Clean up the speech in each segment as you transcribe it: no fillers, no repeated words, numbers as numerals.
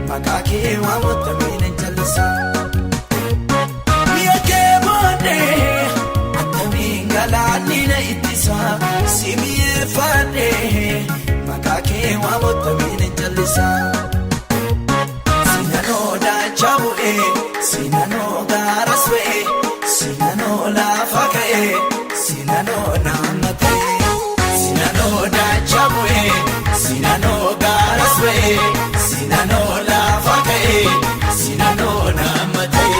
Makake wa Attamiin jalisa miya ke bode Attamiin Galaanni na Ittisa simiye fade Makake wa Attamiin jalisa sinano da chawe sinano garaswe sinano la fakae sinano namate sinano da chawe sinano garaswe sinano la fakae sinano namate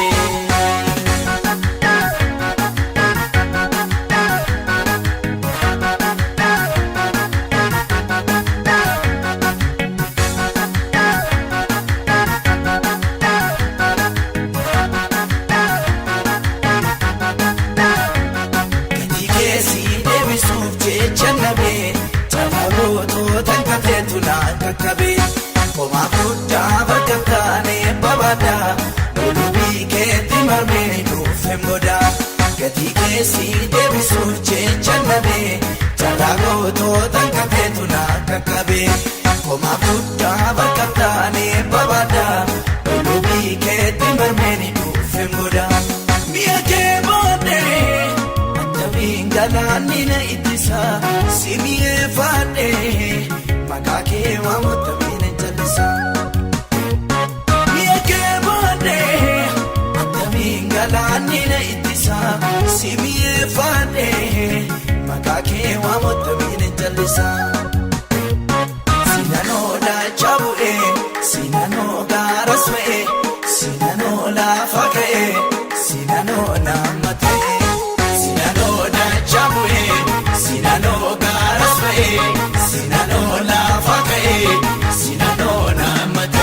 Kakabe, koma kuda bakatane babada, lulubi keti marme nufemgoda, kati kesi debisu chechanabe, chalago to tankate tuna kakabe, koma kuda bakatane babada, lulubi keti marme nufemgoda, miya ke bode, Attamiin Galaanni na Ittisa, simiye fade. Makake wa Attamiin jalisa miya ke bode Attamiin Galaanni na Ittisa simiye fade Makake wa Attamiin jalisa sinano da chawe sinano garaswe sinano la fakae sinano namate sinano da chawe sinano garaswe sinano la fakae sinano namate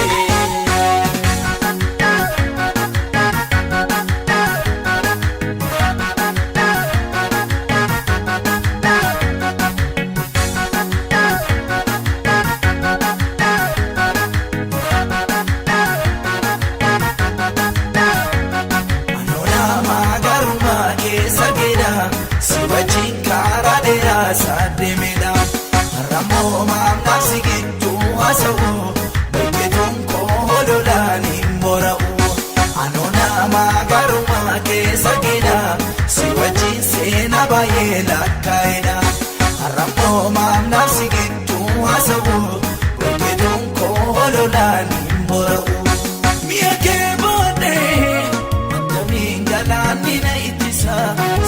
anona magaruma ke sageda siwajin karadera sademeda Ramo mamna sigitu asawu beketum ko hololani morau anona magaruma ke sageda siwajin sena bayela kaida Ramo mamna sigitu asawu beketum ko hololani morau miya ke bode Attamiin Galaanni na Ittisa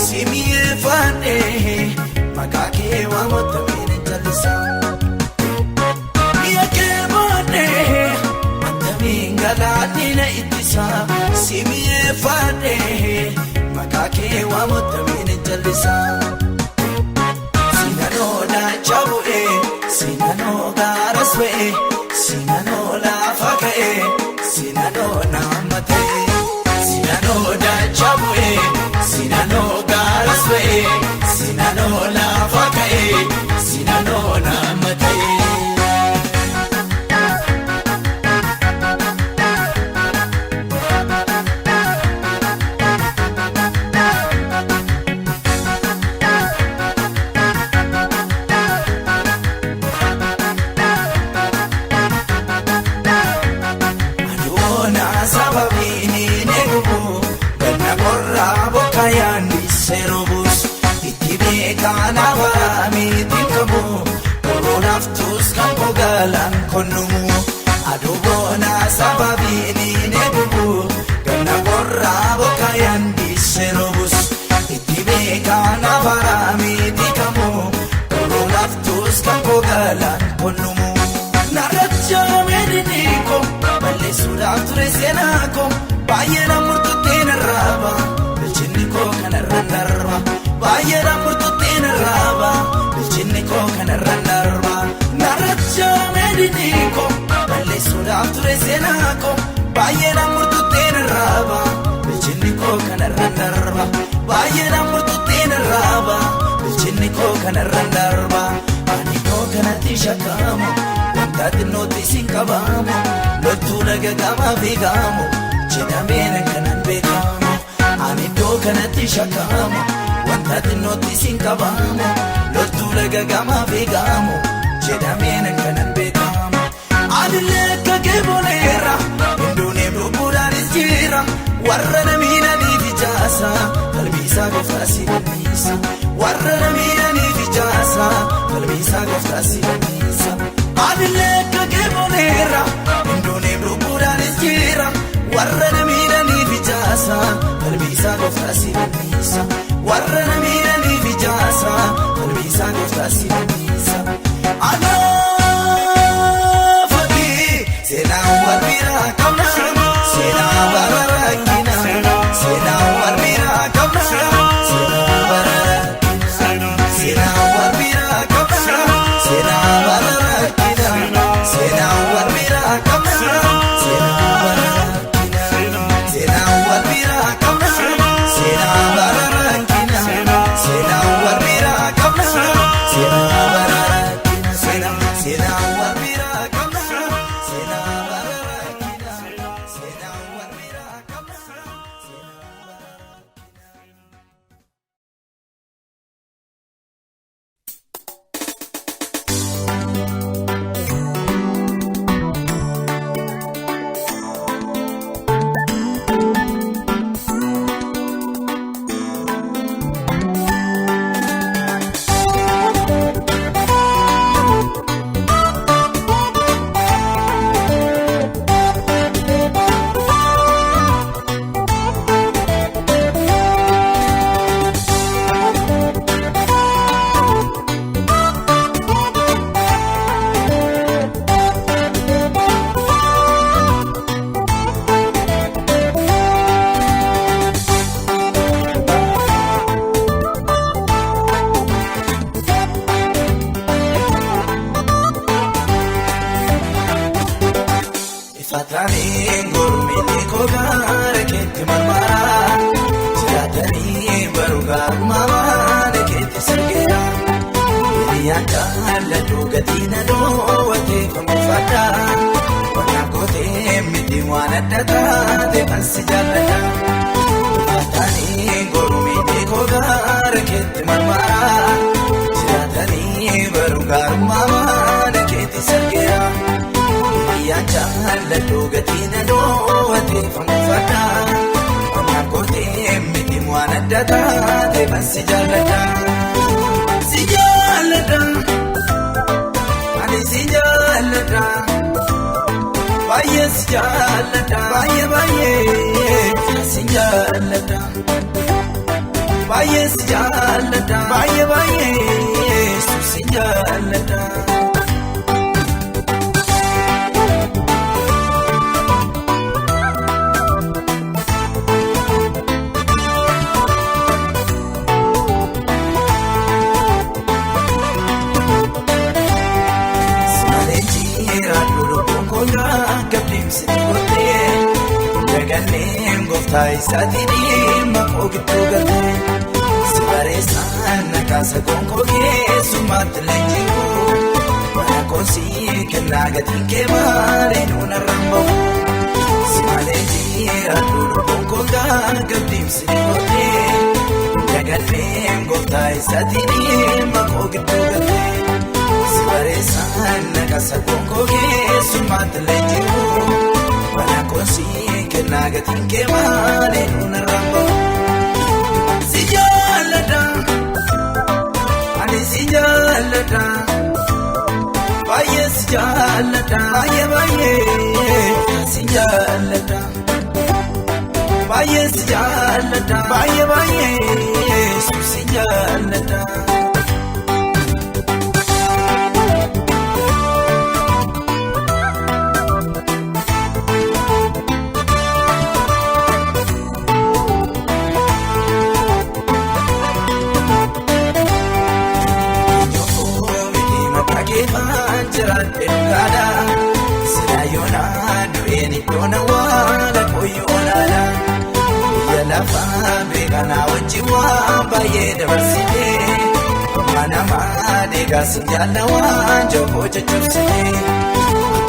simiye fade Makake wa Attamiin jalisa miya ke bode Attamiin Galaanni na Ittisa simiye fade Makake wa Attamiin jalisa sinano da chawe sinano garaswe sinano la fakae sinano namate sinano da chawe sinano garaswe sinano la fakae sinano namate aduna sababini negubu ganna korra bokayandi serobus itibe kana varami tinkabu koronaftus kanko galan konnumu aduna sababini negubu ganna korra bokayandi serobus itibe kana varami tinkabu koronaftus kanko galan konnumu naracha mediniko Sudah tulis senako, bayar amurtu tena raba, belchiniko kana randarba, bayar amurtu tena raba, belchiniko kana randarba. Naracha mediniko, bale sudah tulis senako, bayar amurtu tena raba, belchiniko kana randarba, bayar amurtu tena raba, belchiniko kana randarba. Aniko kana tishakamo, wantati noti sinkabamo. Loltuudha gagamaa beekamu jedhameen kanan beekamu ani iddoo kanatti shakkamu wanta xinnootti siin qabamu loltuudha gagamaa beekamu jedhameen kanan beekamu ani lekka warra namiidhaniif ijaasa qalbiisaa gooftaa si balleessa warra namiidhaniif ijaasa qalbiisaa gooftaa si balleessa anillee akka geeboneera hinduuneef lubbuudhaanis jira warra namiidhaniif ijaasa qalbiisaa gooftaa si balleessa warra namiidhaniif ijaasa qalbiisaa gooftaa si balleessa seenaan wal biraa qabna seenaa bara rakkina seenaan wal biraa qabna seenaa bara rakkina seenaan wal biraa qabna seenaa bara rakkina seenaan wal biraa qabna seenaa bara rakkina seenaan wal biraa qabna seenaa bara rakkina seenaan wal biraa qabna seenaa bara rakkina seenaan wal biraa qabna. Attamiin gurmini kogaara keetti marmaraa jiraatanii barugaa maamaan keetti sirgeera hiriyyaan jaalladhu gatiin dhoowwatee famuufadhaa wannaan gootee miti waan adda taate kan si jaalladha Attamiin gurmini kogaara keetti marmaraa jiraatanii barugaa maamaan keetti sirgeera. Jaalladhu gatiin dhoowwatee famuufadhaa wannaan gootee miti waan adda taate kan si jaalladha si jaalladha ani si jaalladha baay'ee si jaalladha baay'ee baay'ee si jaalladha baay'ee si jaalladha baay'ee baay'ee si jaalladha. Taayisaatiin dhimma oogittuu galtee si bareessaan nakaasa gonkoo keessummaatti leenji'u mana koonsii kennaa gatiin kee malee nuunarraan bahu si malee jiraadhu lubbuun koogaa gabdiimsi ni gootee dagalleen gootaayisaatiin dhimma oogittuu galtee si bareessaan nakaasa gonkoo keessummaatti leenji'u mana koonsii. Nagatiin kee malee nuunarraan bahu si jaalladha ani si jaalladha baay'ee si jaalladha baay'ee baay'ee si jaalladha baay'ee si jaalladha baay'ee baay'ee si jaalladha. Doona waala koyyoolaadha biyya lafaa beekanaa wajjin waan baay'ee dabarsitee amma namaa deegaas jaalla waan jokkoo jajjabsitee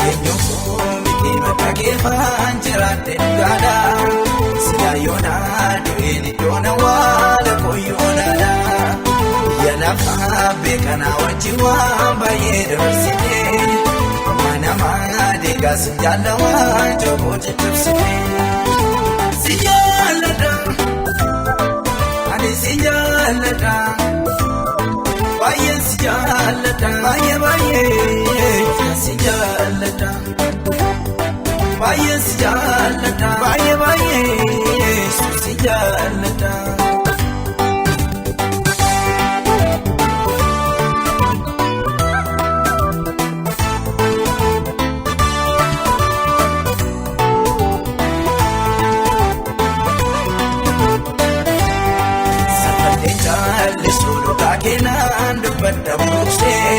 eenyuufuu miti maqaa keefaan jiraate dhugaadha silaa yoonaa du'een doona waala koyyoolaadha biyya lafaa beekanaa wajjin waan baay'ee dabarsitee. Nama deegaas jaalla waan jokkoo jajjabsitee si jaalladha. si jaalladha baay'ee si jaalladha baay'ee si jaalladha baay'ee si jaalladha baay'ee si jaalladha. Keenan dubbadda buusee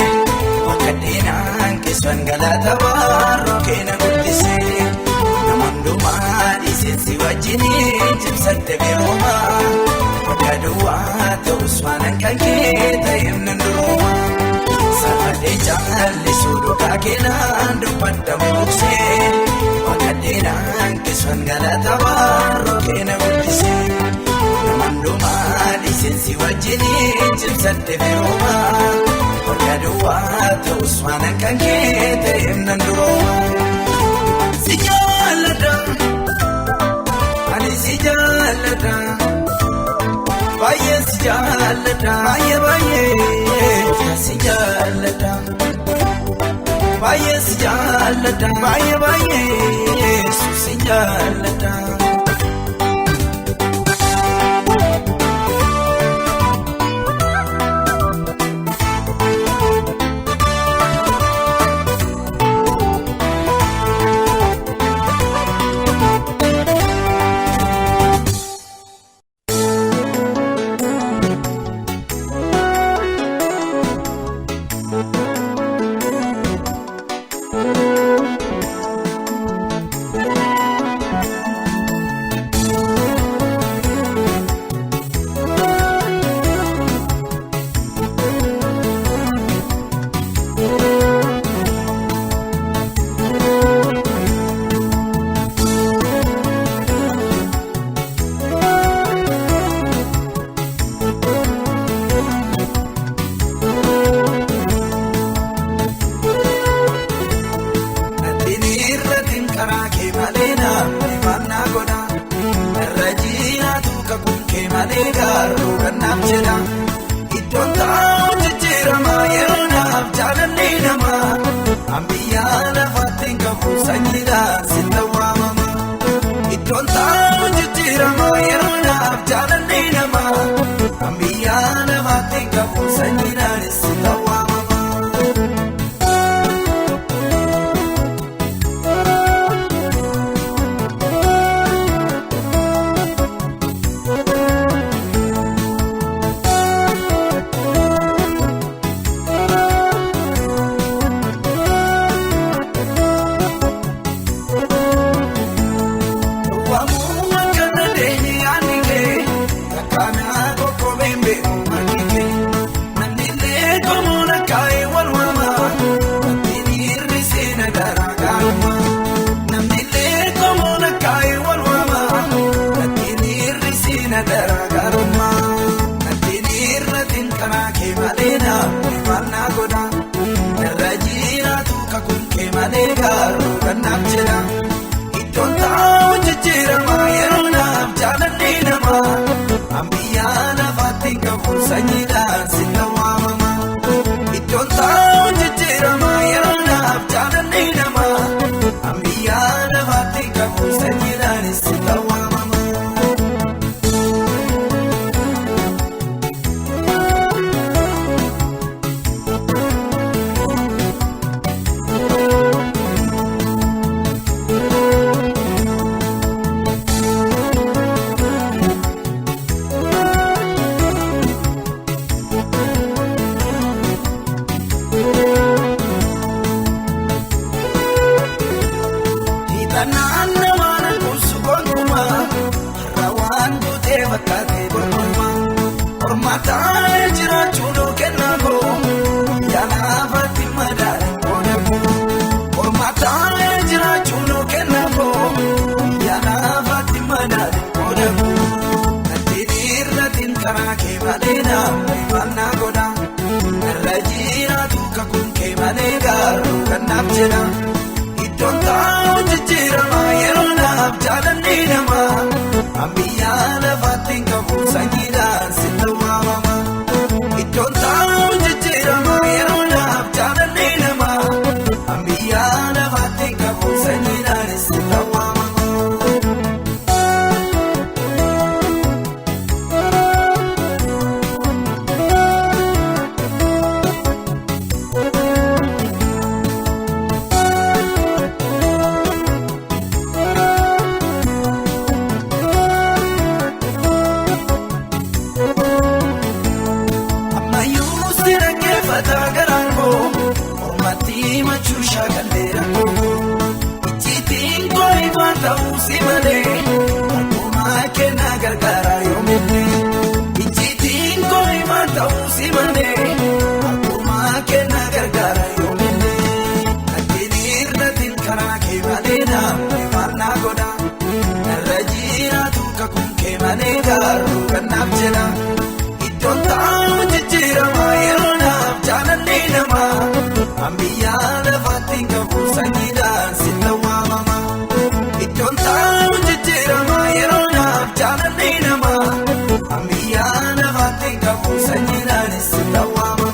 bakka deenaan keessan galata baaroo keena guddisee namoonni dhumaa dhiiseensi wajjiniin cimsatte beerumaa bakka duwwaa ta'us waanan kan kee ta'eef nan durumaa safadhee jaallisuu dhugaa keenan dubbadda buusee bakka deenaan keessan galata baaroo keena guddisee. Dhiisensi wajjiniin cimsatte beerumaa bakka duwwaa ta'us waanan kan kee ta'eef nan durumaa si jaalladha ani si jaalladha baay'ee si jaalladha baay'ee si jaalladha baay'ee si jaalladha baay'ee si jaalladha. Iddoon taa'u jijjiirama yeroo naaf jaalalli namaa. Ambiyaa lafaatti qabu sanyiidhaan. ta'uu si malee akkuma kenna gargaara yoomillee ijjiitiin koo himaa ta'uu si malee akkuma kenna gargaara yoomillee nattiin irratiin karaa kee maleedha maannaa godha narra jiraatu kakuun kee malee gaaruu kannaaf jedha iddoon taa'u jijjiirama yeroo naaf jaalallee namaa ambiyyaa lafaatti qabu sanyiidhaan si tawwaamama iddoon taa'u jijjiirama yeroo naaf jaalallee namaa ambiyyaa lafaatti qabu sanyiidhaan si tawwaamama.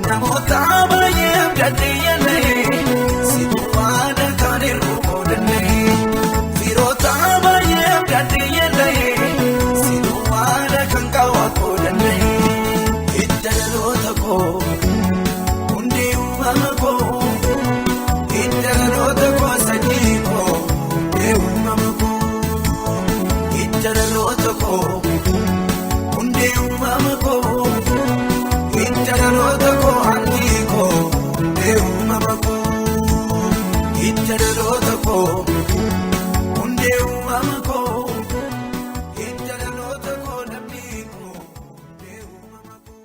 Namoota baay'ee abdaddee yaallee si duwwaadha kan hir'uu koodannee firoota baay'ee abdaddee yaallee si duwwaadha kan qaawwaa koodannee hidda dhaloota koo hundee uumama koo hidda dhaloota koo sanyii koo hundee uumama koo hidda dhaloota koo hundee uumama koo. Iddaloota koo hanqii koo hundeewuma koo iddaloota koo hundeewuma koo iddaloota koo namni koo hundeewuma koo.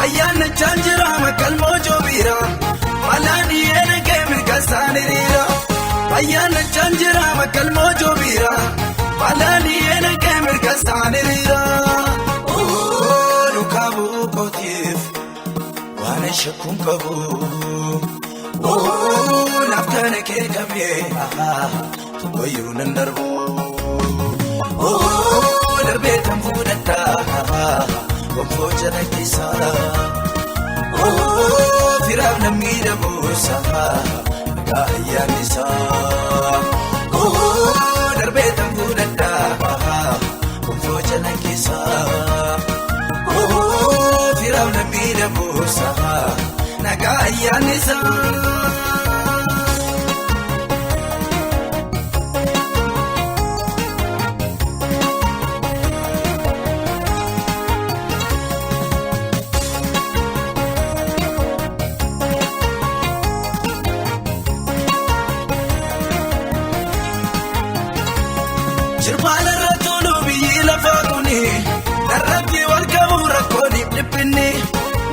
Ayyaana chanjira makalmoo joobira malaani ene keemir kasaaniriira ayyaana chanjira makalmoo joobira malaani ene keemir kasaaniriira lukaabu kootiif waan shakkuun qabu naftana kee qabee tokkoyyuu nan darbu darbee kan fuudhataa. Gonfoo jala keessaa firaaf namni dhabuusa nagaa ayyaannisaa darbee tan fuudhadhaa gonfoo jala keessaa firaaf namni dhabuusa nagaa ayyaannisaa. Jirmaan irratti olu biyyi lafaa kuni narratti wal qabu rakkooniif dhiphinni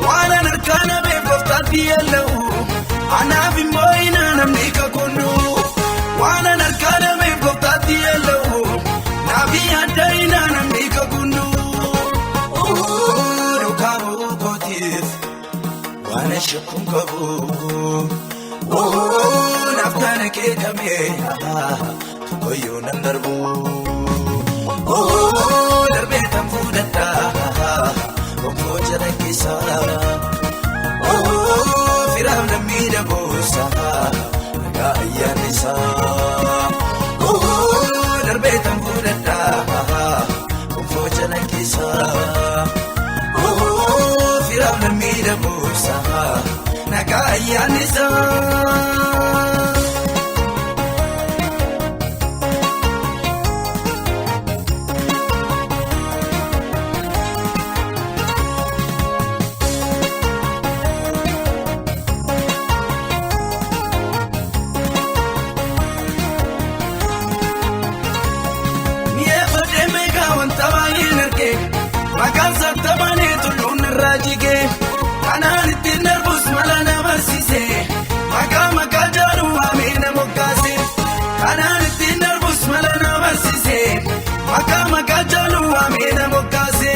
waan an harkaan habeef gooftaatti yaala'u anaaf immoo ina namni kakunnu waan an harkaan habeef gooftaatti yaala'u naaf yaadda ina namni kakunnu dhukaabu kootiif waan shakkuun qabu naaf kana kee qabee tokkoyyuu nan darbu. Darbee tan fuudhadhaa gonfoo jala keessaa firaaf namni dhabuusa nagaa ayyaannisaa darbee tan fuudhadhaa gonfoo jala keessaa firaaf namni dhabuusa nagaa ayyaannisaa. narraa jigee kanaan ittiin darbus mala na barsiise maqaa jaalu waamee na moggaase kanaan ittiin darbus mala na barsiise maqaa jaalu waamee na moggaase.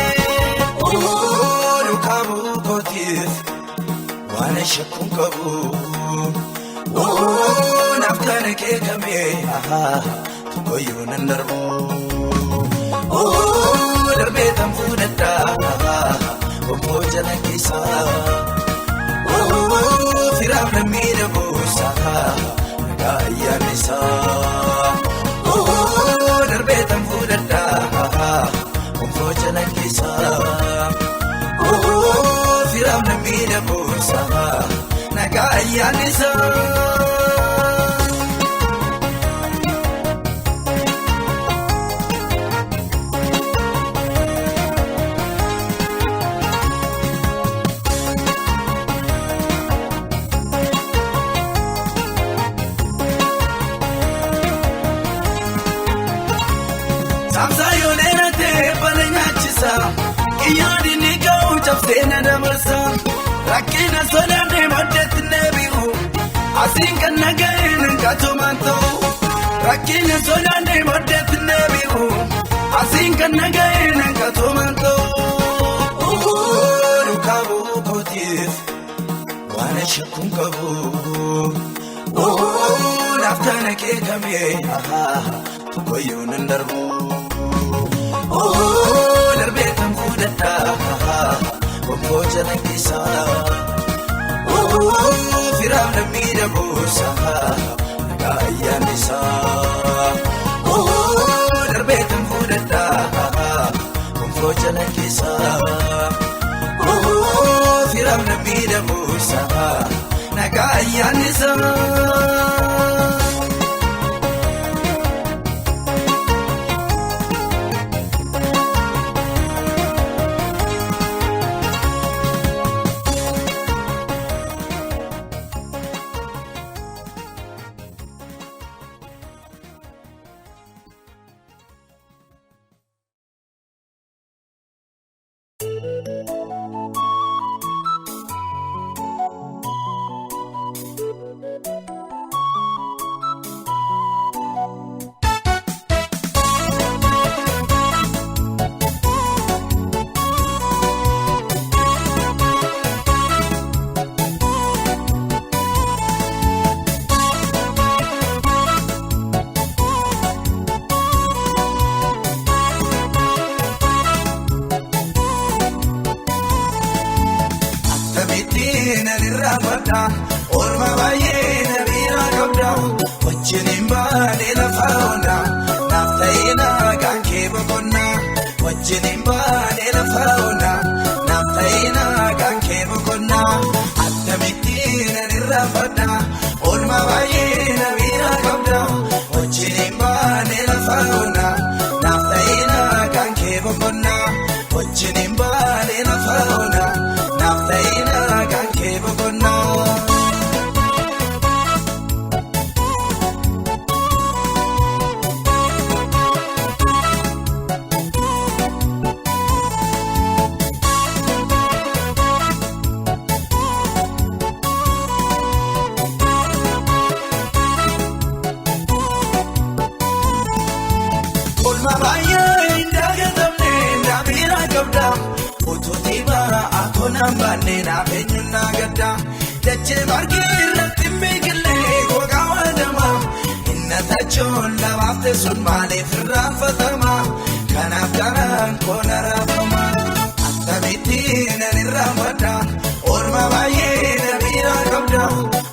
Duukaa bu'uu kootiif waan shakkuun qabu naaf kana keekamee tokkoyyuu nan darbu darbee tan fuudhadhaa bobboo jala keessaa firaaf na miidhaguusaa nagaa ayyaannisaa darbee tan fuudhadhaa bobboo jala keessaa firaaf na miidhaguusaa nagaa ayyaannisaa. Iyyoon ni ga'u cabsee na dabarsa rakkina sodaanee maddeetti neebi'u asiin kan naga'een hanqatumaan ta'u rakkina sodaanee maddeetti neebi'u asiin kan naga'een hanqatumaan ta'u. Duukaa bu'uu kootiif waan shakkuun qabu naaf kana keekamee tokkoyyuu nan darbu. Darbee tan fuudhadhaa bobboo jala keessaa firaaf na miidhaguusaa nagaa ayyaannisaa darbee tan fuudhadhaa bobboo jala keessaa firaaf na miidhaguusaa nagaa ayyaannisaa. Orma baay'ee na biraa qabda wajjiniin baanee lafa onaa naaf ta'ee nagaan kee boqonnaa wajjiniin baanee lafa onaa naaf ta'ee nagaan kee boqonnaa Attamittiin ani raafadha orma baay'ee na biraa qabda wajjiniin baanee lafa onaa naaf ta'ee nagaan kee boqonnaa wajjiniin baanee lafa onaa naaf ta'ee nagaan kee boqonnaa. Nambaanee naafeenyuun naagadda dachee margee irratti miigilee gogaa waadama inna tachoon lafaaf teessuun maaliif irraanfatama kanaaf garaan koona raafama Attamittiin ani raafadha orma baay'ee na biraa qabda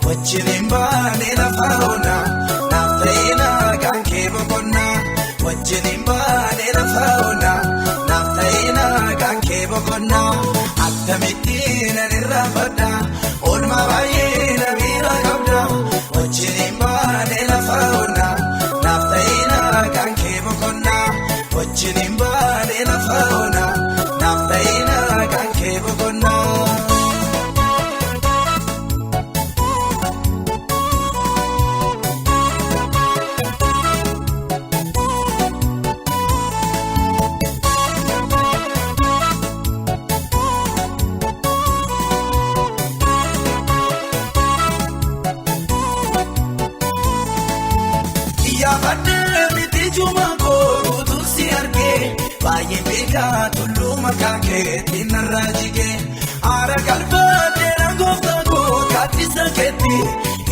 wajjiniin baanee lafa onaa naaf ta'ee nagaan kee boqonnaa wajjiniin baanee lafa onaa naaf ta'ee nagaan kee boqonnaa. Attamittiin ani raafadha orma baay'ee na biraa qabda wajjiniin baanee lafa onaa naaf ta'ee nagaan kee boqonnaa wajjiniin baanee lafa onaa naaf ta'ee nagaan kee boqonnaa. baay'ee beekaa tulluu maqaa keetti narraa jigee aara galfatee rangooftaa koo gaaddisa keetti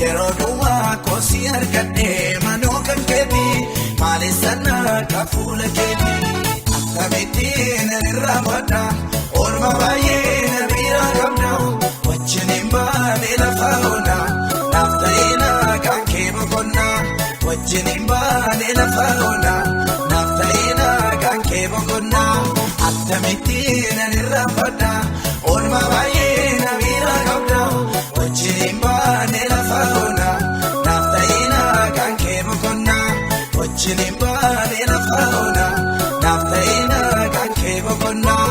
yeroo dhumaa koosii argadhee manoo kan keetti maalisanna ka fuula keetti akkamittiin irraa badda oolmaa baay'ee na biraa qabda wajjiniin baanee lafa onaa naaf ta'ina kan kee boqonnaa wajjiniin baanee lafa onaa naaf ta'ina kan kee boqonnaa akkamittiin irraa badda oolmaa baay'ee na biraa qabda wajjiniin baanee lafa onaa naaf ta'ina kan kee boqonnaa wajjiniin baanee lafa onaa naaf ta'ina kan kee boqonnaa.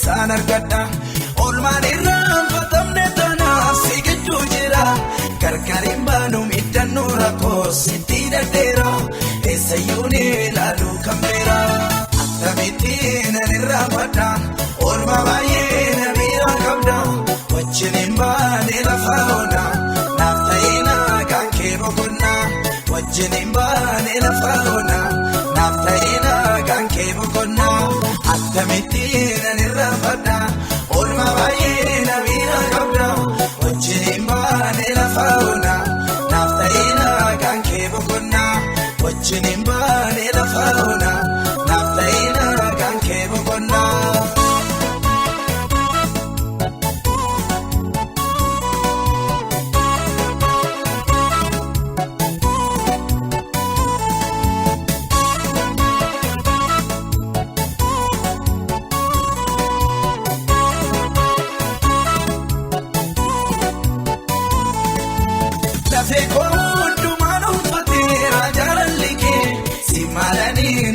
Saan argadha oolmaan irraan fatamne tanaaf si gidduu jira gargariin baanu miidhannoo rakkoo sitti dadheera eessayyuu ni ilaaluu kan beera akkamittiin irraa badda oolmaa baay'ee na biraa qabda wajjiniin baanee lafa onaa naaf ta'ina kan kee boqonnaa wajjiniin baanee lafa onaa naaf ta'ina kan kee boqonnaa akkamittiin irraa badda oolmaa baay'ee na biraa qabda wajjiniin baanee lafa onaa naaf ta'ina kan kee boqonnaa wajjiniin baanee lafa onaa naaf ta'ina kan kee boqonnaa.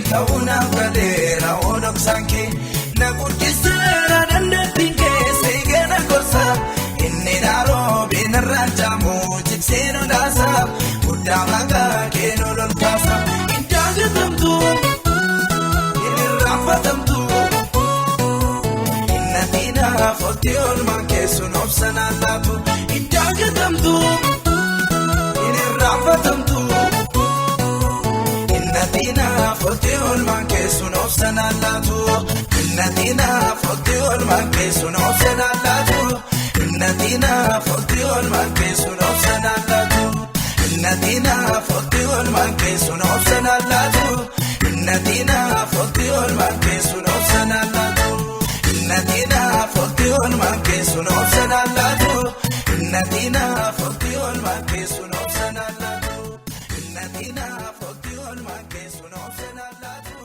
Ta'uunaaf galeera oonoksaanke na guddiseera dandeettiin keessa eegana gorsa inni naaroo beenarraan jaamu jiksee nolaasa guddaa maqaa kee nololkaasa hin jaalatamtu hin irraanfatamtu hin natiinaaf otti oolmaan keessuun obsanaan laatu hin jaalatamtu hin irraanfatamtu. Natina forte olman keessuun obsanaan laatu natina forte olman keessuun obsanaan laatu natina forte olman keessuun obsanaan laatu natina forte olman keessuun obsanaan laatu natina forte olman keessuun obsanaan laatu natina forte olman keessuun obsanaan laatu natina forte olman keessuun obsanaan laatu natina forte olman keessuun obsanaan laatu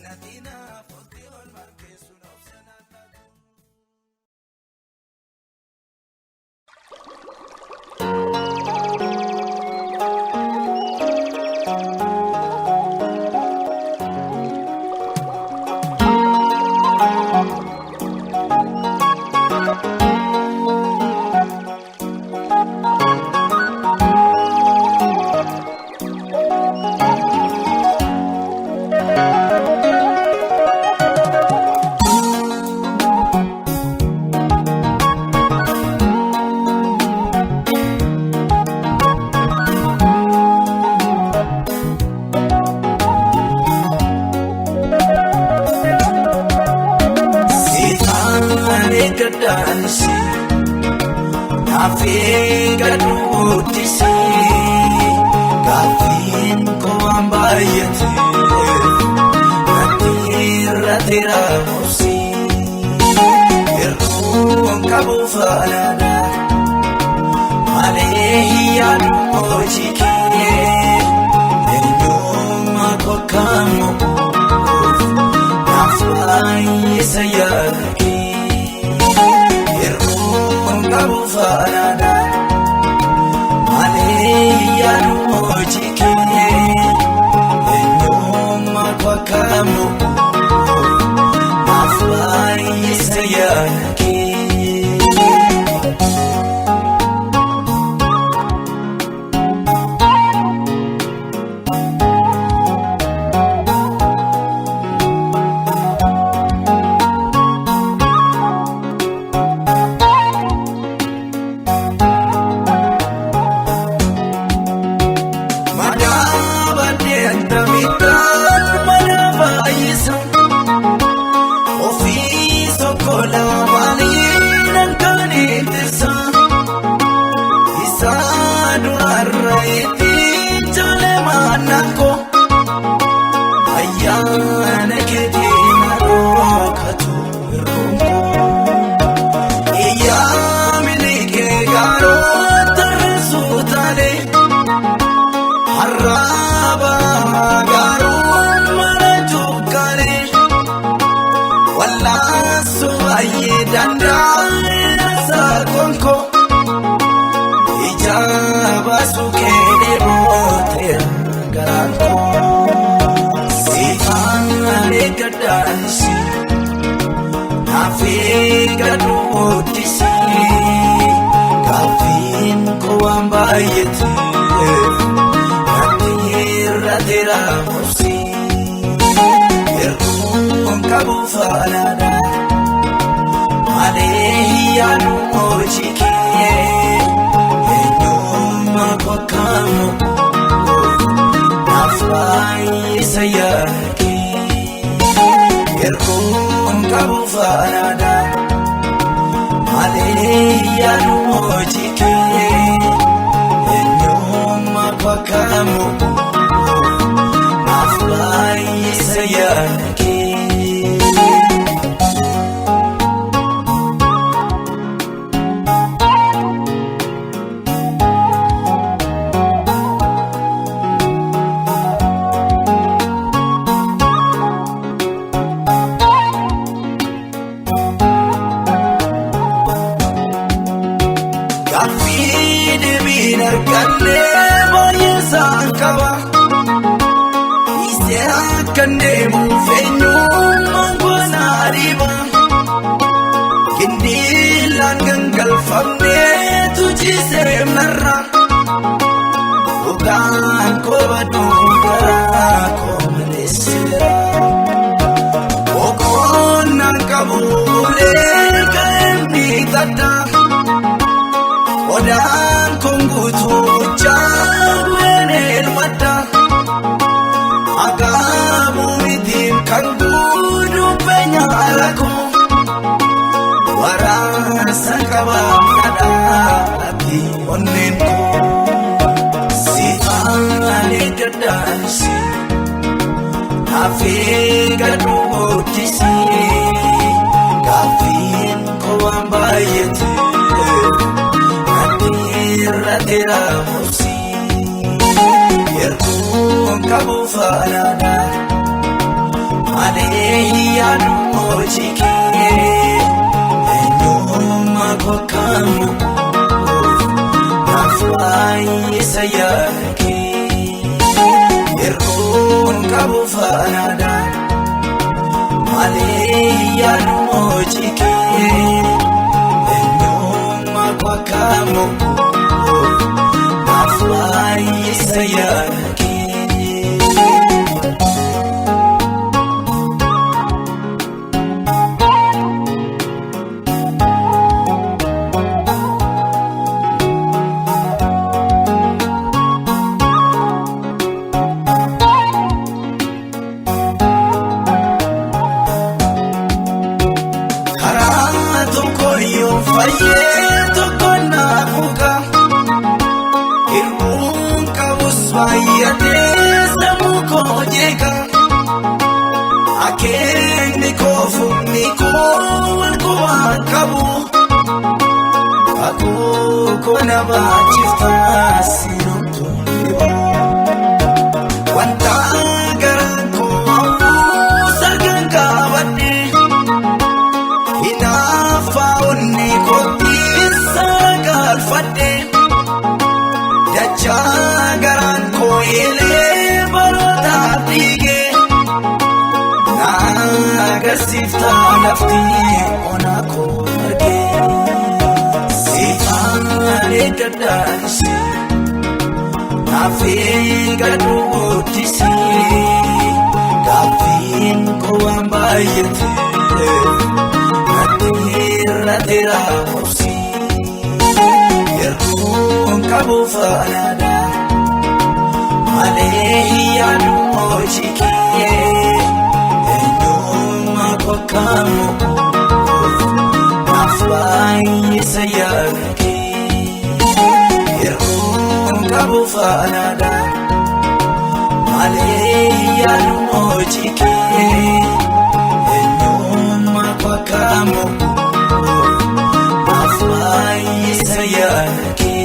natina forte olman keessuun obsanaan laatu. Naafii gadhuutisi gaafiin koo'an baay'ate natiirra tiraafsi yeroo qabu faalaadha malee yaadu hojii kee eenyummaa kokkaamuu naaf baay'isa yaada kee. Kabu farada, maleya mojike, enyoma kwa kamu, nafai eeggadhaansi naafee gadhuutisi gaaffiin koo waan baay'ateef natti irrateera mursi erguun qabu faanaadha malee yaadu hojii kee eenyummaa kwakkamu naaf baay'isa yaakee erguun qabu faanaadha malee yaadu hojii kee eenyummaa kwakkamu naaf baay'isa yaakee. Gaaffii deebiin argannee baay'eesaan qaba dhiisee akkan deemuuf eenyummaan goonaa dhiiba qindiilaan gangalfamnee tujiisee marra dhugaan koo baduu garaa koo maleesseera boqonnaan qabu ulee ka'een miidhagdaa. Odaan konguutuu jaaleen elmadda agaabuu mitiin kan guutuu beenyaa koo waraansa qabaadhaadhaatti onneen koo si'aan eeggadhaansi naafee gadhuutisi gaaffiin koo waan baay'ateef irrateera mursi erguun qabu faanaadha malee yaadu hojii kee eenyummaa kwakkamu naaf baay'isa yaakee erguun qabu faanaadha malee yaadu hojii kee eenyummaa kwakkamu naaf baay'isa yaakee. Karaa tokko yoo fayyee tokko naaf muka irbuun qabus baay'atee sammuu koo jeeqa akeekni koo fufni koo wal quba qabu kakuu koo na baachiftaa sinuutuu dhiba wanta garaan koo hawwuu sargaan qabadhe hinaaffaa onni qophiinsa galfadhe dachaa garaan koo eelee barootaaf dhiigee naagarsiiftaa lafti onaa koo argee si'aan eeggadhaansi naafee gadhuutisi gaaffiin koo waan baay'ateef natti irrateera mursi erguun qabu faanaadha malee yaadu hojii kee eenyummaa kwakkamu naaf baay'isa yaakee erguun qabu faanaadha malee yaadu hojii kee eenyummaa kwakkamu naaf baay'isa yaakee.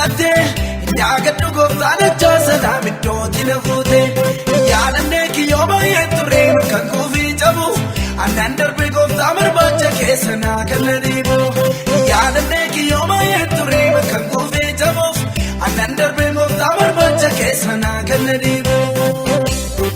milatte Yagaddu gooftaan jaasala middooti na fuute Yaadannee kiyyooma yeetture kan kuufii cabu Annan darbe gooftaa barbaacha keessa naa kan dhiibu Yaadannee kiyyooma yeetture kan kuufii cabu Annan darbe gooftaa barbaacha keessa naa kan dhiibu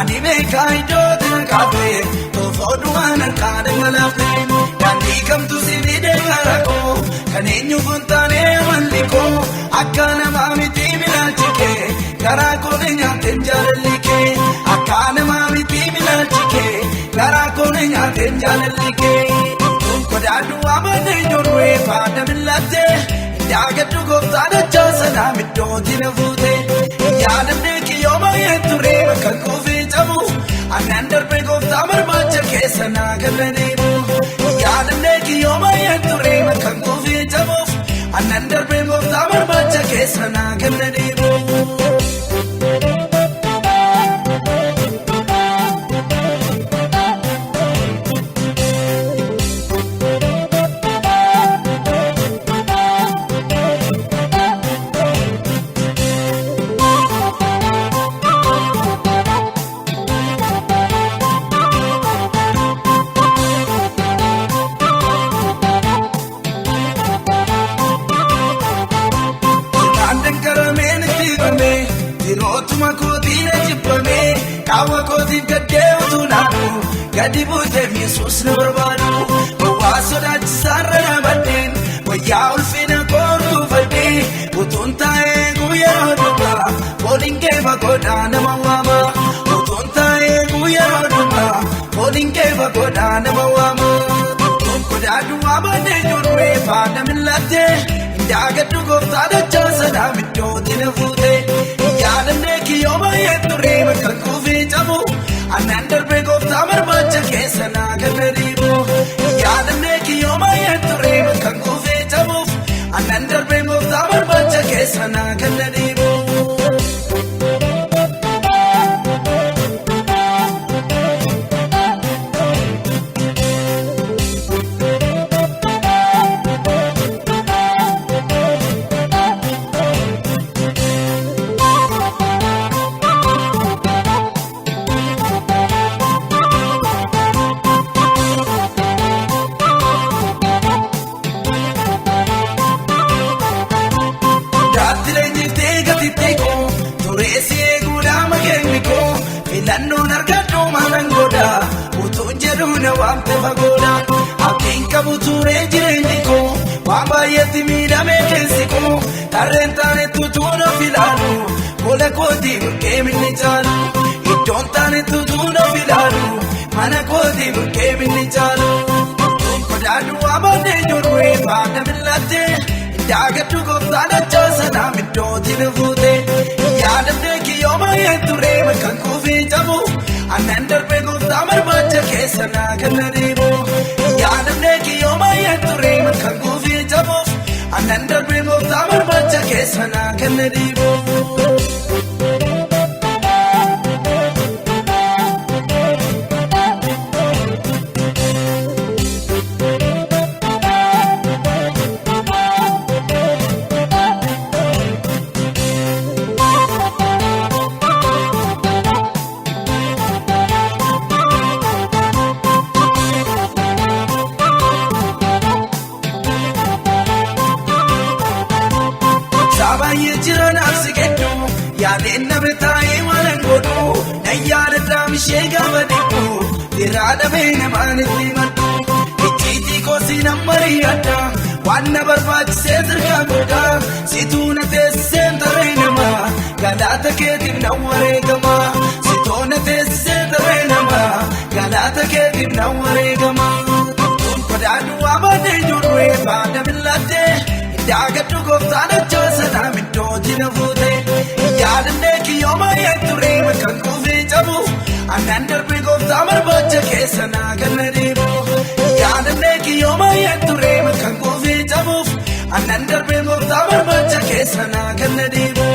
Ani meeqa iddoo kaafee toofoodhumaan harkaan malafee daandii kamtu sibiidee garakoo kan eenyuuf hin taane malli koo akka namaa miti milaalchikee garaa koone nyaateen jaalalli kee akka namaa miti milaalchikee garaa koone nyaateen jaalalli kee kodaadhu amanee ijoollee faana milattee Yagaddu gooftaan jaasala middooti na fuute Yaadannee kiyyooma yeetture kan kuufii cabu Annan darbe gooftaa barbaacha keessa naa kan dhiibu Yaadannee kiyyooma yeetture kan kuufii cabu Annan darbe gooftaa barbaacha keessa naa kan dhiibu Kawa kooti gaddee utuu naannu gadi buutee miisuus na barbaadu waa sodaachisaarra na baddeen wayyaa ulfina koortuu faddee utuun taa'ee guyyaroo dhugaa fooliin kee fagoodhaa nama waama utuun taa'ee guyyaroo dhugaa fooliin kee fagoodhaa nama waama utuun kodaadhu waamannee ijoollee faana milattee Yagaddu gooftaan jaasala middooti na fuute Yaadannee kiyyooma yeetture kan kuufii cabu Annan darbe gooftaa barbaacha keessa naa kan dhiibu Yaadannee kiyyooma yeetture kan kuufii cabu Annan darbe gooftaa barbaacha keessa naa kan dhiibu Filannoon argadhu maalan godha utuun jedhu na waamte fagooda abdiin qabu turee jireenyi koo waan baay'eetti miidhamee keessi koo tarreen taanetu tuuna filaalu gola kootii burqee minni caalu iddoon taanetu tuuna filaalu mana kootii burqee minni caalu kodaadhu waamannee ijoollee faana milattee Yagaddu gooftaan jaasala middooti na fuute Yaadannee kiyyooma yeetture kan kuufii cabu Annan darbe gooftaa barbaacha keessa naa kan dhiibu Yaadannee kiyyooma yeetture kan kuufii cabu Annan darbe gooftaa barbaacha keessa naa kan dhiibu Sabaayee jiran asi keddu yaadeen nama taa'ee waanan godhu na yaadataa mishee gaafa dhibbu irraa dhabee namaan itti maddu ijjiitii koosii nan mari'adha waan na barbaachisee sirkaa godhaa situu na teessisee tarree namaa galaata keetiif nan wareegama sitoo na teessisee tarree namaa galaata keetiif nan wareegama kodaadhu waamannee ijoollee faana milattee Yaagaddu gooftaan ajjoosanaa middooti na fuute yaadannee kiyyooma yeetturee bakka kuufee cabu annan darbee gooftaa barbaacha keessa naa ganna deemu yaadannee kiyyooma yeetturee bakka kuufee cabuuf annan darbee gooftaa barbaacha keessa naa ganna deemu.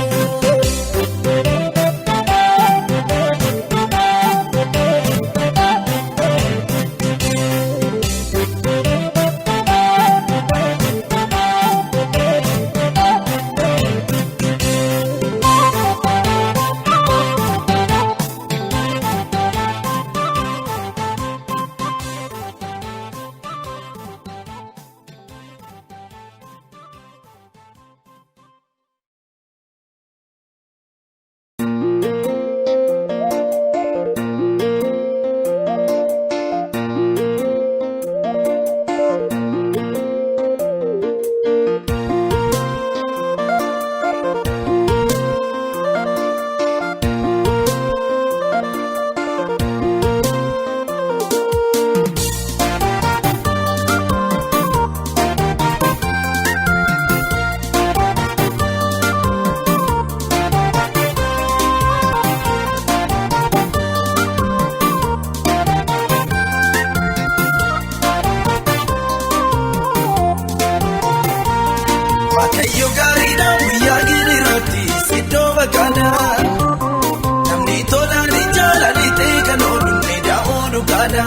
Namni tolaan jaalladhi ta'e kan oolunni daa'oonu gaada.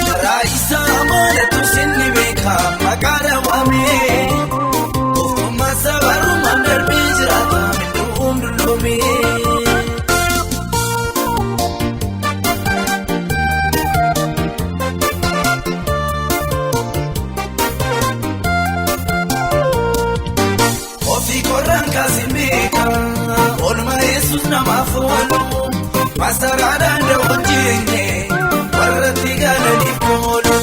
Karaa isaa maalatu sinni beeka maqaa dhawaamee. Ofummaa sabarumaan darbee jiraata midhuun dulloomee. Ofii korraan kaasee beeka. Olmaa Yesuus namaaf oolu masaraadhaan dawwan jireenye warratti galaniif oolu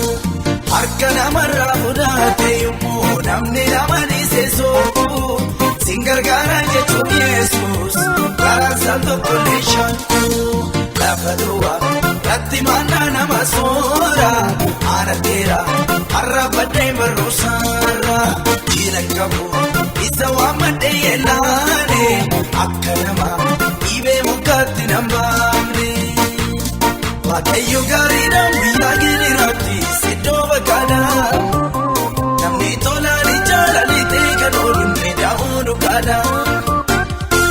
harka namarraa fudhate yommuu namni nama dhiisee soofu sin gargaara jechuun Yesuus karaan sal tokkollee shaakku lafa duwwaa irratti maannaa nama soora haala dheeraa har'a baddeen barruusaarra jiila qabu. Isa waan maddee yeelaane akka nama dhibee mukaatti nambaafne Waaqayyo gaariidhaan guyyaa giriiraatti siddoo bakkaadha namni tolaan jaalladhi ta'e kan oolunni daa'oonu gaada.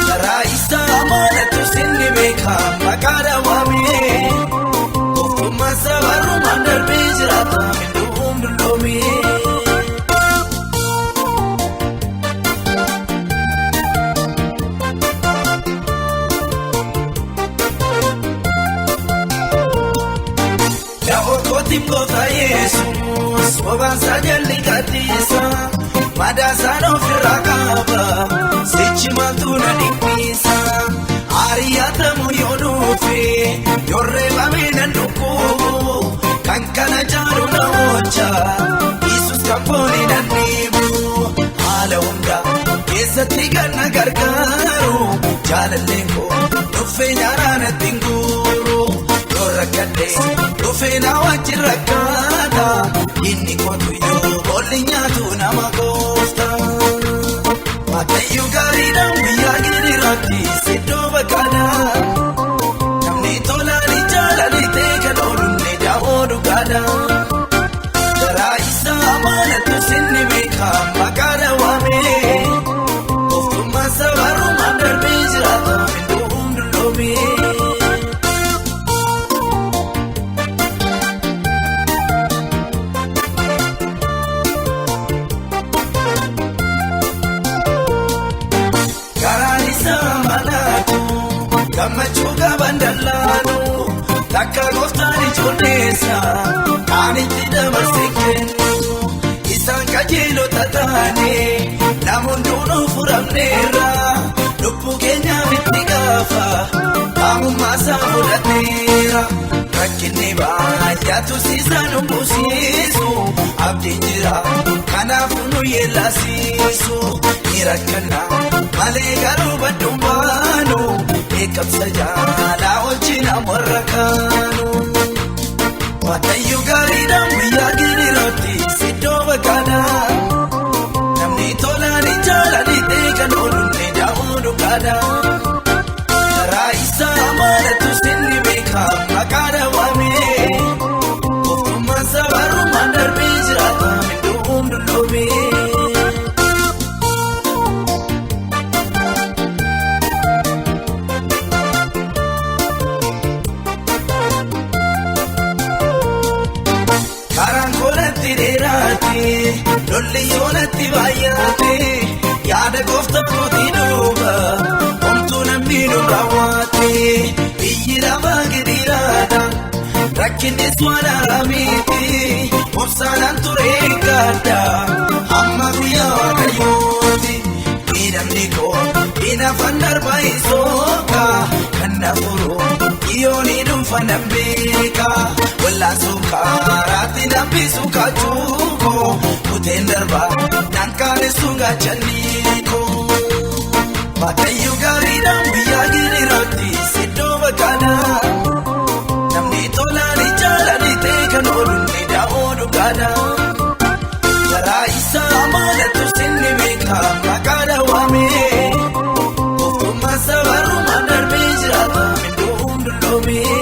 Karaa isaa maalatu sinni beeka maqaa dhawaamee ofummaa sabarumaan darbee jiraata midhuun dulloomee. Gooftaa Yesuus bobaansaa jalli gadhiisa madaasaan ofirraa qaba sichi maaltu na dhiphisa ari'atamu yoo dhufe yoo reebame nan dhukkubu kan kana jaalu na oolcha Yesuus kan foonii nan dhiibu haala hunda keessatti kan na gargaaru jaalalleen koo dhufe nyaara natti hin guuru. Dhufee na wajjin rakkaata inni kootu yoo boolli nyaatu nama goofta. Waaqayyo gaariidhaan guyyaa giriiraatti siddoo bakkaadha namni tolaan jaalladhi ta'e kan oolunni daa'oonu gaada. Karaa isaa maalatu sinni beeka maqaa dhawaamee ofummaa sabarumaan darbee jiraata midhuun dulloomee. Gammachuu qaban dallaanu takka gooftaan ijoolleessa kan itti dabarsee kennu isaan qajeelota taane namoonni hunduu furamneerra lubbuu keenyaaf itti gaafa qaamummaa isaa fudhateera rakkinni baay'atu siisaan humbuusiisu abdiin jira kanaafuu nu yeellasiisu ni rakkanna malee garuu badduun baanu. Eekamsa jaalaa oolchina warra kaanu Waaqayyo gaariidhaan guyyaa giriiraatti siddoo bakkaadha namni dugaada Raisa amalatu sinni beeka maqaadha waamee Oftummaan sabarumaan darbee jiraata midhuun dulloomee Lolli yoonatti baay'ate yaada gooftaa kootii duuba homtuu namni nu raawwate biyyi lafaa gidiraadha rakkinnis waan haramiti obsaadhaan ture gadda amma guyyaa waaqayyooti miidhamni koo hinafan darba isooka kan nafuru yooni dhuunfa nan beeka wallaansoo kaaraatti nambisu kachuuko kuteen darba nan kaanessu gaachaniiko Waaqayyo gaariidhaan guyyaa giriiraatti siddoo bakkaadha namni tolaani jaalani ta'e kan ooluun miidha'oo dhugaadha garaa isaa amalatu sinni beeka maqaadha waamee oftummaa sabarumaan darbee jiraata midhuun dulloomee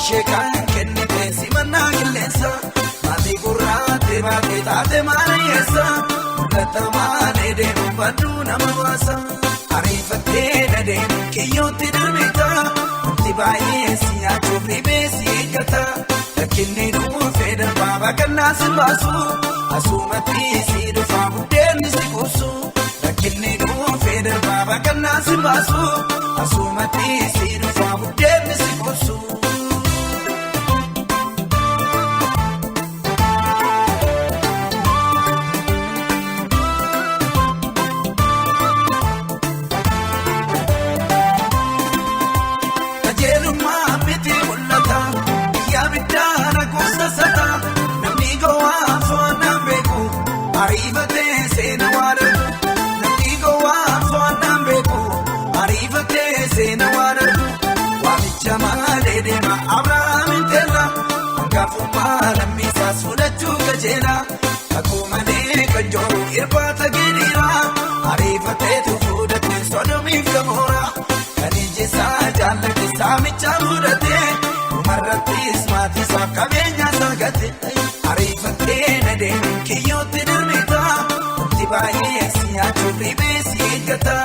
Sheekan kennite simannaa qilleensa maatii gurraatti baatee taate maaliyeessa mul'atamaan deemu badduu nama baasa ariifattee nadeemu kiyyootti darbita wanti baay'ee si nyaachuuf dhibee si eeggata rakkinni dhuunfee darbaa baaqannaa si baasu asumatti si dhufaa buddeenni si kuusu rakkinni dhuunfee darbaa baaqannaa si baasu asumatti si dhufaa buddeenni si kuusu. Akkuma kan jiru irbaata gidira ariifateetu fuudhatee sodomiif gamoora kan ijjisaa jaallatee saamichaa fuudhatee dhumarrattis maatiisaaf qabeenya saagate ariifatee nadeemu kiyyootti darbita wanti baay'ee si nyaachuuf dhibee si eeggata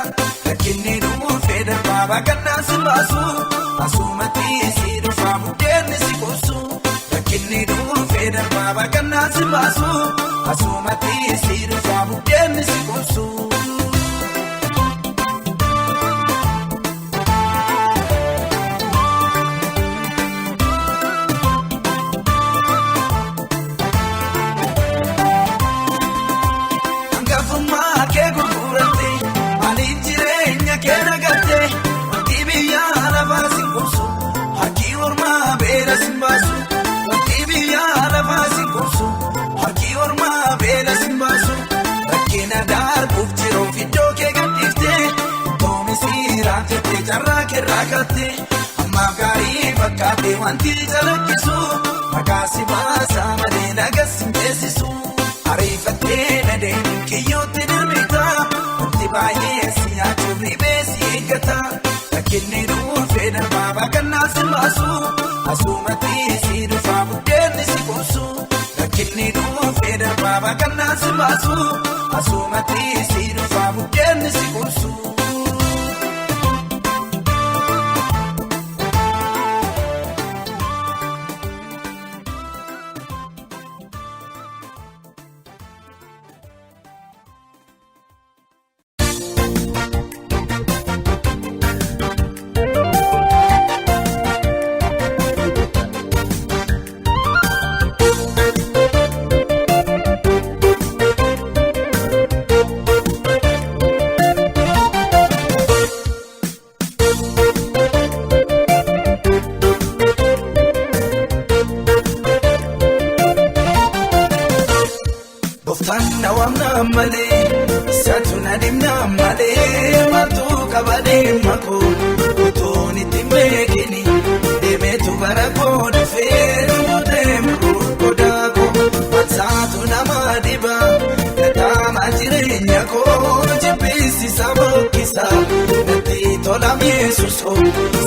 rakkinni dhuunfee darbaa baaqannaa si baasu asumatti si dhufaa buddeenni si kuusu rakkinni dhuunfee darbaa baaqannaa si baasu. Asumatti si dhufaa buddeenni si kuusu. carraa kerraa gatte ammaaf gaarii fakkaate wanti jalakkisu maqaa si baasaa malee nagas hin teessisu ariifattee nadeemuun kiyyootti darbita wanti baay'ee si nyaachuuf ribee si eeggata rakkinni dhuunfee darbaa baaqannaa si baasu asumatti si dhufaa buddeenni si qubsu rakkinni dhuunfee darbaa baaqannaa si baasu asumatti si dhufaa buddeenni si qubsu.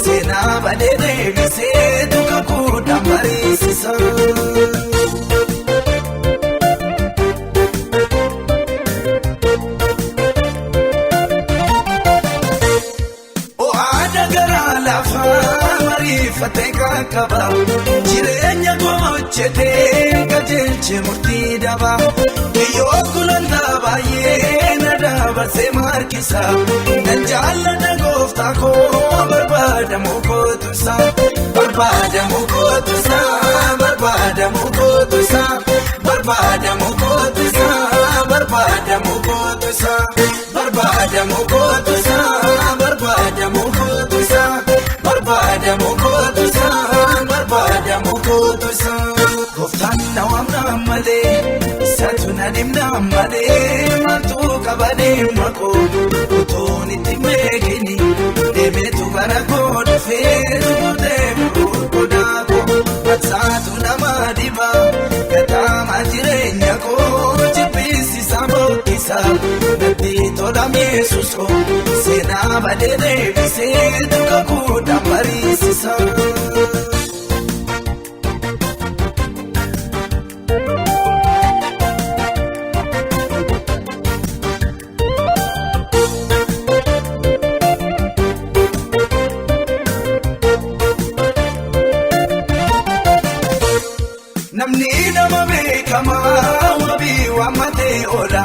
Seenaa balee deebisee duuka kuudhaan mariisisa. Oada garaa lafaa mariifatee kan qaba jireenya gochitee qajeelche murtii daba kiyyoo kulantaa baay'ee na dabarsee markisa nan jaalladha gooftaa koo barbaadamu kootusa barbaadamu kootusa barbaadamu kootusa barbaadamu kootusa barbaadamu kootusa barbaadamu kootusa barbaadamu kootusa barbaadamu kootusa barbaadamu kootusa gooftaan na waamna malee isaatu na dhimna malee maaltu qaba dhimma koo utuun itti meekini deemeetu bara koo dhufee duuteemu godaa koo matsaatu nama dhiba gataama jireenya koo jibbisiisa boqqisa natti tola miyeessus koo seenaa badee deebisee duuka kuudhaan mariisisa. Namni nama beekamaa wabii waamatee oola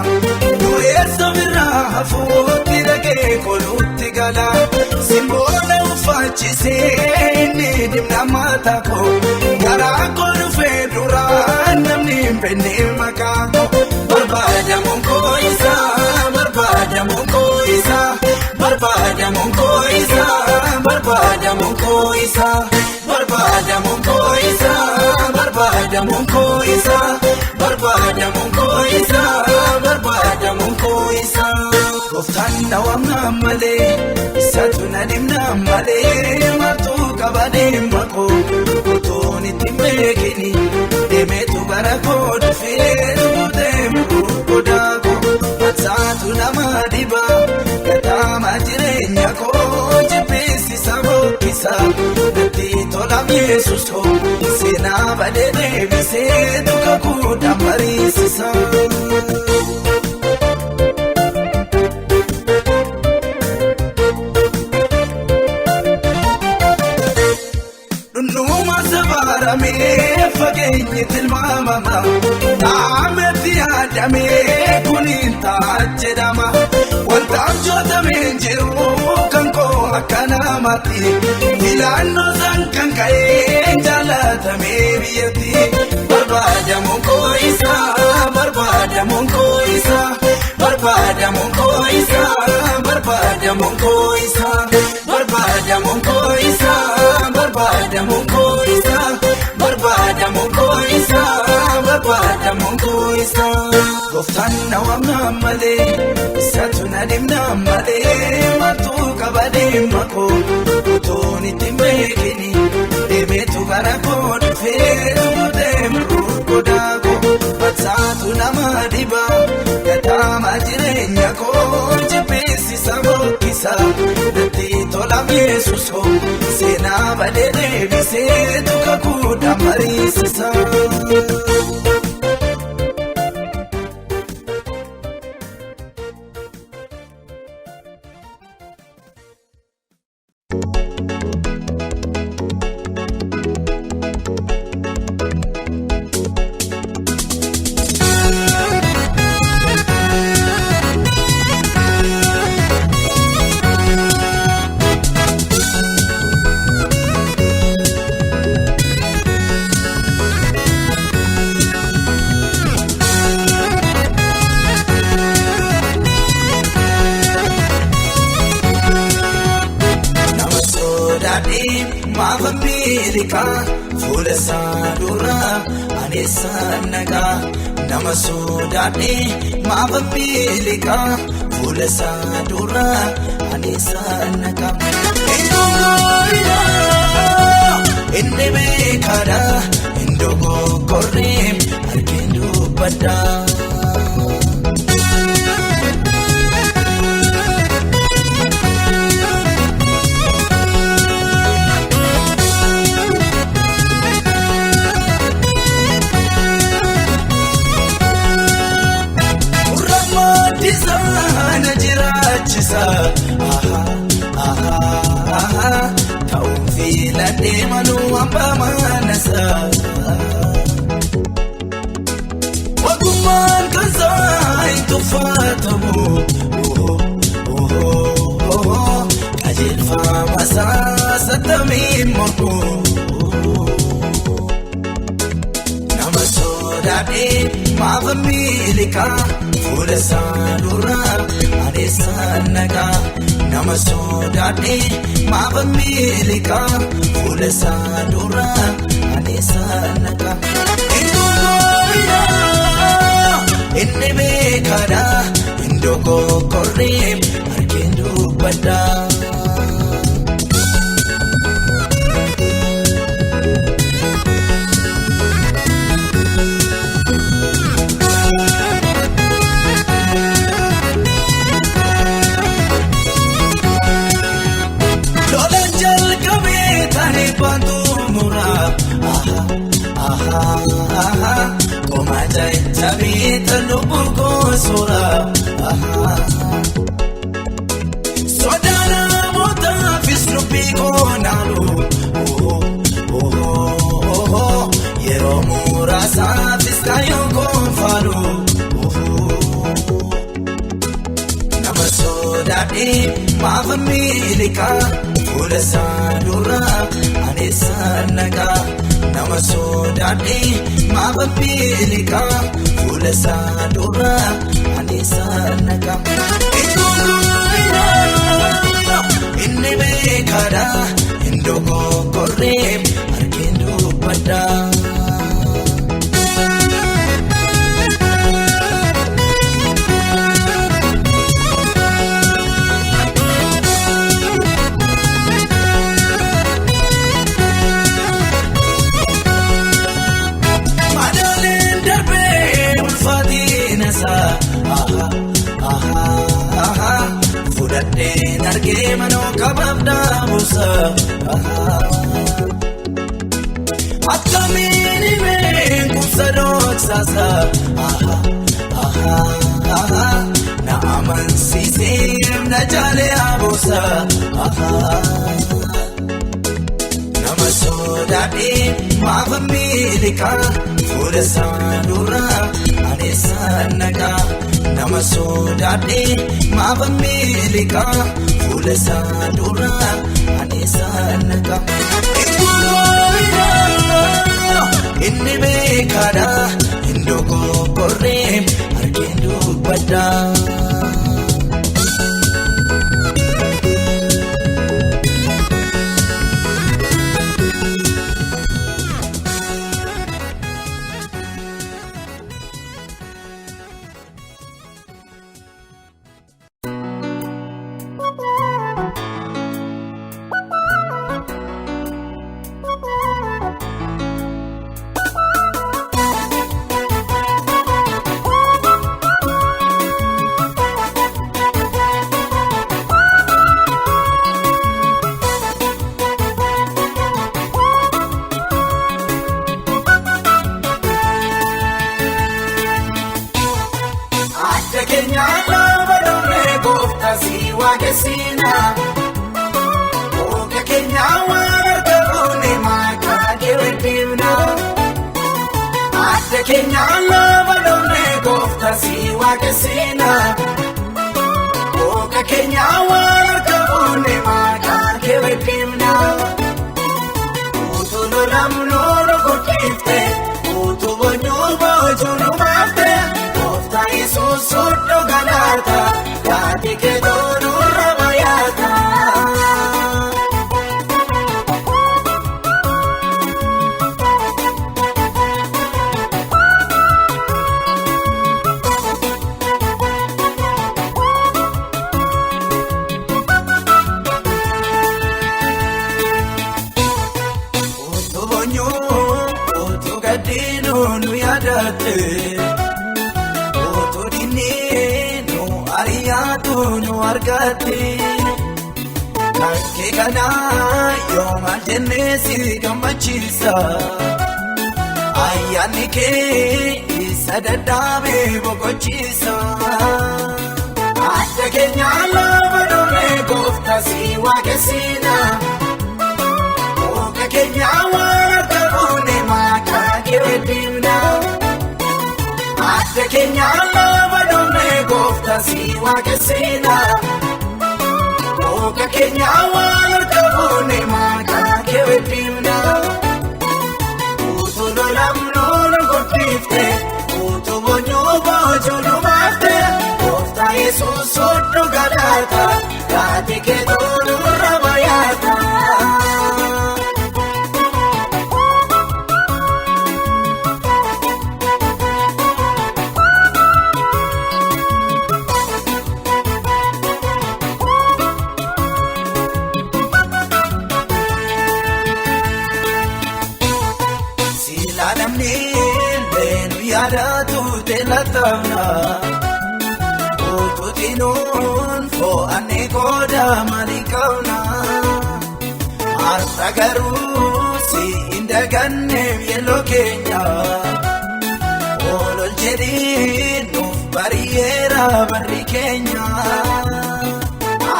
dureessa birraa hafuutti dhagee kolutti gala simboona uffachisee inni dhimna mataa koo garaa koo dhufee duraan namni hin beekne maqaa koo barbaadamuun koo isaa barbaadamuun koo isaa barbaadamuun koo isaa barbaadamuun koo isaa barbaadamuun koo isaa barbaadamuun koo isaa barbaadamuun koo isaa barbaadamuun koo isaa gooftaan na waamna malee isaatu na dhimna malee maaltu qaba dhimma koo utuun itti meekini deemeetu bara koo dhufee duuteemu godaa koo matsaatu nama dhiba gataama jireenya koo jibbisiisa boqqisa natti tola miyeessus koo seenaa badee deebisee duuka kuudhaan mariisisa. Dhundhuma sabaaramee fageenyi tilmaamama naametti yaadamee kuniin ta'a jedhama wanta abjootamee jiru kan koo akka namaatti filannoo san kan ka'ee jaalatamee biyyatti barbaadamuun koo isaa barbaadamuun koo isaa barbaadamuun koo isaa barbaadamuun koo isaa barbaadamuun koo isaa barbaadamuun koo isaa barbaadamuun koo isaa barbaada munguisa Goftaan na wamna malee Isatu na dimna malee Matu kabadee mako Utooni timbekini Deemeetu gara koodhu feetu deemru kodaako Batsaatu nama dhiba Gadaama jireenya koo Jibbeessisa bokkisa Natti tola mi'eessuso Seenaa badee deebiseetu kakuudha mariisisa Fuula saadura aneessa nagaa nama sodaadhee maafa miilikaa fuula saadura aneessa nagaa. Inni beekaadha iddoo gogorree arginu dubbadhaa. Sana jiraachisa ta'uun filadhee maluu hambaa manasa Ogummaan kansaa hin tuffatamu qajeelfama isaa Attamiin mormu nama sodaadhee maafa miilikaa Fuula saadura aneessa nagaa nama sodaadhee maafa miilikaa fuula saadura aneessa nagaa. Inni beekaadha iddoo gogorree arginu dubbadhaa. Attamiin lubbu gosoora sodaa namootaafis lubbii koonaalu yeroo muraasaafis kaayoo koonfaalu nama sodaadhee maafa miilikaa fuula saadura aneessa nagaa. Nama sodaadhee maafa miilikaa fuula saadura aneessa nagaa. Inni beekaadha iddoo gogorree arginu dubbadhaa. Fudhadheen argee manoo qabaaf dhaabuusa Attamiin himeen kumsa dhoksaasa na amansiisee na jaalee abuusa nama sodaadhee maafa miilikaa fuula saadura aneessa nagaa. Nama sodaadhee maafa miilikaa fuula saadura aneessa nagaa. Inni beekaadha iddoo gogorree arginu dubbadhaa. waaqessina Ooka keenya waan argamuune maqaa kee weddifna Adda keenya lafa dhoofne gooftaa si waaqessina Ooka keenya waan argamuune maqaa kee weddifna Utuu lolamnu nu guddifte utuu boonyuu boojuu nu baafte gooftaa Yesuus hunduu galaata yaadi kee nurra bayaata. Utuu boonyuu utuu gaddiinuu nu yaadatte utuu dinnii nu ariyaatu nu argatte kankee kanaa yoomaan jennee si gammachiisa ayyaanni kee isa dadhaabee boqochiisa adda keenya lafa dhoofne gooftaa si waaqessina ooka keenya waan argamuune maqaa kee weddifna adda keenya lafa dhoofne gooftaa si waaqessina ooka keenya waan argamuune maqaa kee weddifna utuu lolamnu nu guddifte utuu boonyuu boojuu nu baafte gooftaa Yesuus hunduu galaata yaadi kee nurra bayaata. Sila namni leenu yaadatu teelatamna utuu tinuun fo'annee qooda maalii qabna har'a garuu si hin daganneef yelloo keenya ol jedhii nuuf bariyeera barri keenya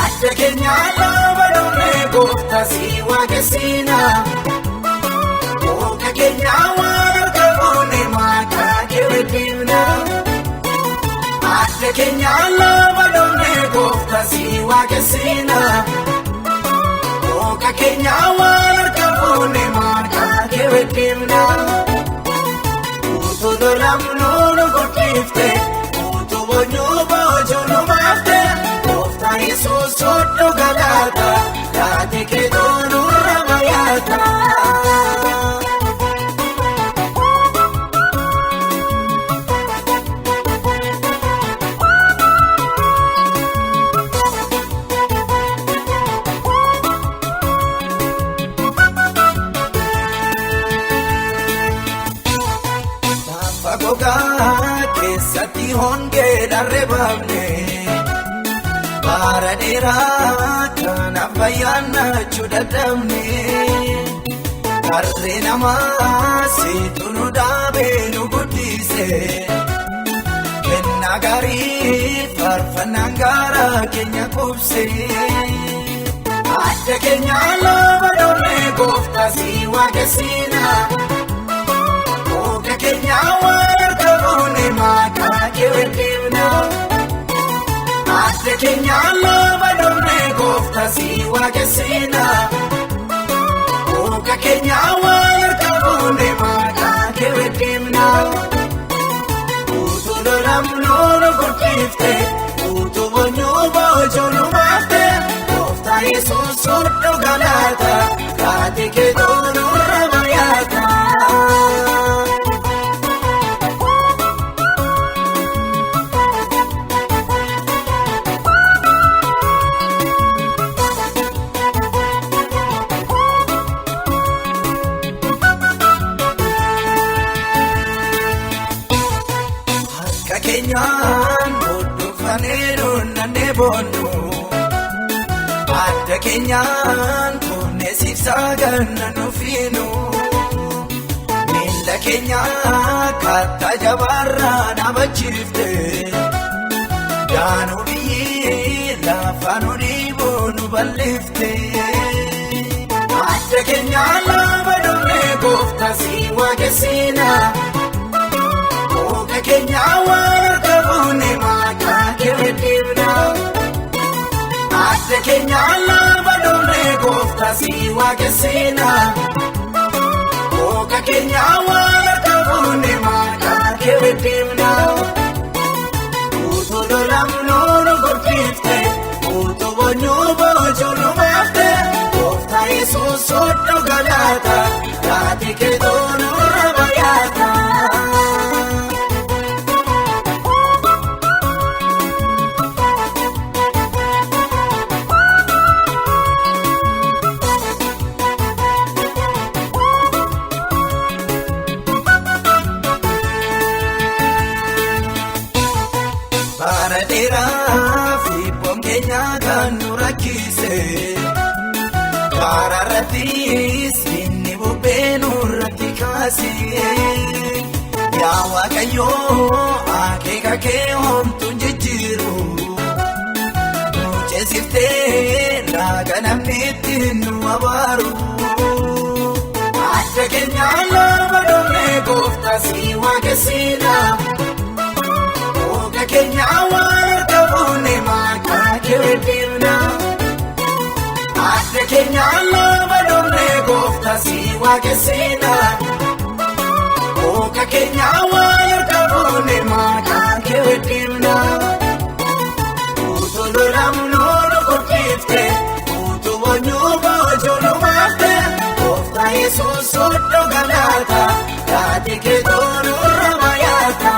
adda keenya lafa dhoofne gooftaa si waaqessina ooka keenya waan argamuune maqaa kee weddifna adda keenya lafa dhoofne gooftaa si waaqessina ooka keenya waan argamuune maqaa kee weddifna utuu lolamnu nu guddifte utuu boonyuu boojuu nu baafte gooftaa Yesuus hunduu galaata yaadi kee nurra bayaata. Gogaa keessatti hongee dharreeffamne bara dheeraa kanaaf bayyaannachuu dadhabne harree namaa situ nu dhaabee nu guddise kennaa gaarii faarfannaan gaara keenya qubse adda keenya lafa dhoofne gooftaa si waaqessina ooka keenya waan argamuune maqaa kee weddifna adda keenya lafa dhoofne gooftaa si waaqessina ooka keenya waan argamuune maqaa kee weddifna utuu lolamnu nu guddifte utuu boonyuu boojuu nu baafte gooftaa Yesuus hunduu galaata yaadi kee nurra bayaata. Keenyaan hodhufaneeru nannee boonnu adda keenyaan kunneen ganna nufiinu miila keenya kattaa jabaarraa dhaabachifte daanuu biyyi lafa kanu dhiiboo nu balleefte. Adda keenya lafa dhumee gooftaa si waaqessina. Ooka keenya waan harka fuune maqaa kee beekna. Adda keenya lafa dhumee gooftaa si waaqessina. Ooka keenya waan harka fuune maqaa kee beekna. Utuu lolamnu nu gurgurte, utuu boonyuu boojuu nu baafte. Gooftaa Yesuus soddoo galaata, taatee keetoo nurra bayaata. Bara dheeraa fi boonkeenya kan nu rakkise. Bara irrattis inni bubbee nurratti kaase. Yaa Waaqayyoo akeeka kee homtuu jijjiiru. Nu ceesiftee laga namni ittiin nu abaaru. Adda keenya lafa dhumee gooftaa si waaqessina. Ooka keenya waan harka fuune maqaa kee beekna. Adda keenya lafa dhumee gooftaa si waaqessina. Ooka keenya waan harka fuune maqaa kee beekna. Utuu lolamnu nu gurgurte, utuu boonyuu boojuu nu baafte. Gooftaa Yesuus soddoo galaata, taatee keetoo nurra bayaata.